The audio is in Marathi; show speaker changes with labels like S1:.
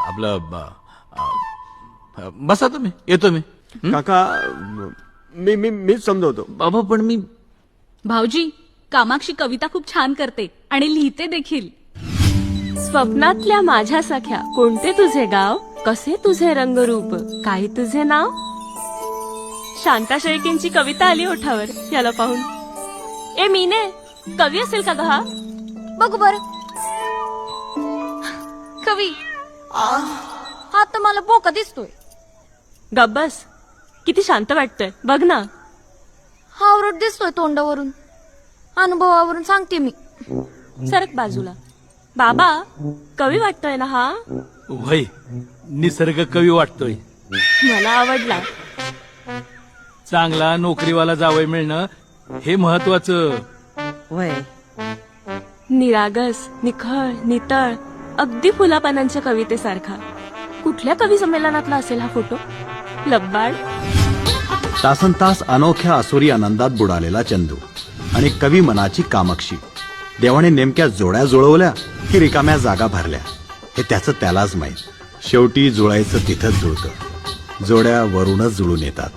S1: आपलं बसा तुम्ही, येतो मी.
S2: काका मीच समजवतो.
S1: बाबा पण मी
S3: भाऊजी, कामाक्षी कविता खूप छान करते आणि लिहिते देखील.
S4: स्वप्नातल्या माझ्या सख्या, कोणते तुझे गाव, कसे तुझे रंगरूप, काय तुझे नाव. शांता शेळकेंची कविता आली ओठावर याला पाहून. ए मीने, कवी असेल का ग हा?
S5: बघू बर. कवी हा तर मला बोका दिसतोय.
S4: गब्बस, किती शांत वाटतंय बघ ना.
S5: हा औरट दिसतोय तोंडावरून, अनुभवावरून सांगते मी.
S4: सरक बाजूला. बाबा, कवी वाटतोय ना हा?
S1: वय निसर्ग कवी वाटतोय.
S4: मला आवडला.
S1: चांगला नोकरीवाला जावई मिळणं हे महत्वाचं.
S6: वय
S4: निरागस, निखळ, नितळ, अगदी फुलापानांच्या कवितेसारखा. कुठल्या कवी संमेलनातला असेल हा फोटो? लब्बाड.
S7: तासनतास अनोख्या असुरी आनंदात बुडालेला चंदू आणि कवी मनाची कामाक्षी. देवाने नेमक्या जोड्या जुळवल्या की रिकाम्या जागा भरल्या हे त्याचं त्यालाच माहीत. शेवटी जुळायचं तिथंच जुळतं. जोड्या वरूनच जुळून येतात.